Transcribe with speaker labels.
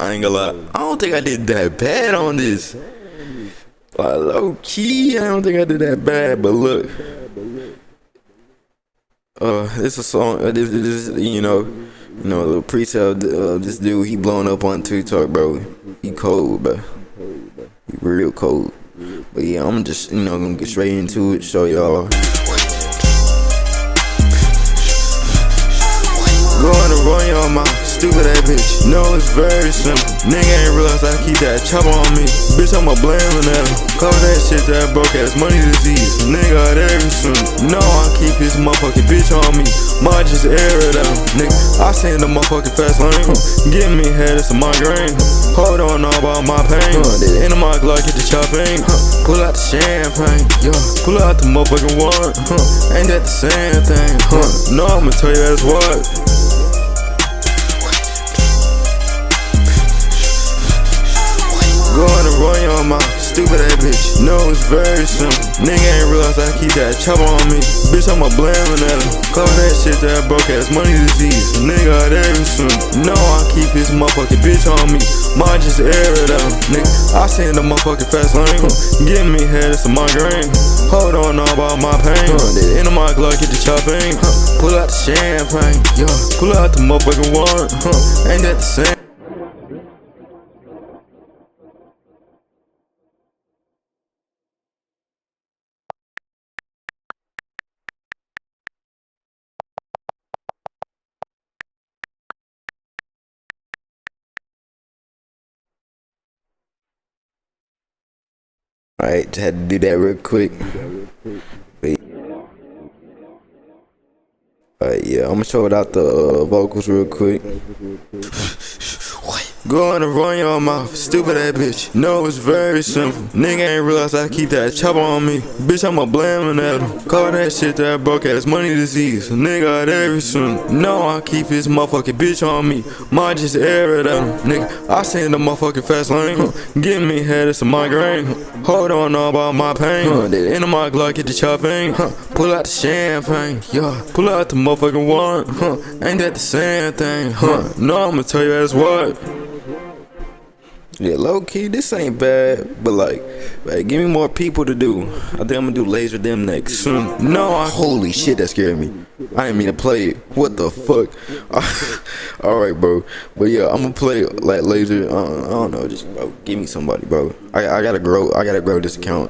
Speaker 1: I ain't gonna lie. I don't think I did that bad on this. Like, low key, I don't think I did that bad. But look, it's a song. This a little pre-sale. This dude, he blowing up on TikTok, bro. He cold, bro. He real cold. But yeah, I'm just, gonna get straight into it. Show y'all. Going to run your mouth, stupid ass bitch. No, it's very simple. Nigga ain't realize I keep that chopper on me. Bitch, I'm a blame vanilla. Cover that shit, that broke ass money disease. Nigga out every soon. No, I keep this motherfucking bitch on me. Might just air it out. Nigga, I send the motherfucking fast lane. Give me head, it's a migraine. Hold on, all about my pain. The end of my Glock, get the chopping. Pull out the champagne. Yeah, pull out the motherfucking one. Ain't that the same thing? No, I'ma tell you that's what. Going to run your mouth, stupid ass bitch. No, it's very simple. Nigga ain't realize I keep that chopper on me. Bitch, I'm a blame vanilla. Cover that shit, that broke ass money disease. Nigga out every soon. No, I keep this motherfucking bitch on me. Might just air it out. Nigga, I send the motherfucking fast lane. Give me head, it's a migraine. Hold on, all about my pain. The end of my Glock, get the chopping. Pull out the champagne. Yeah, pull out the motherfucking one. Ain't that the same? Alright, just had to do that real quick. Wait. Alright, yeah, I'm gonna show it out the vocals real quick. Going to run your mouth, stupid ass bitch. No, it's very simple. Nigga ain't realize I keep that chopper on me. Bitch, I'm a blame vanilla. Call that shit that broke ass money disease. Nigga out every soon. No, I keep this motherfucking bitch on me. Might just air it out. Nigga, I send the motherfucking fast lane. Give me head, it's a migraine. Hold on, all about my pain. The end of my Glock, get the chopping. Pull out the champagne. Yeah, pull out the motherfucking one. Ain't that the same thing? No, I'ma tell you that's what. Yeah, low key, this ain't bad, but like, give me more people to do. I think I'm gonna do Laser Them next. Holy shit, that scared me. I didn't mean to play it. What the fuck? Alright, bro. But yeah, I'm gonna play like Laser. I don't know, just bro, give me somebody, bro. I gotta grow this account.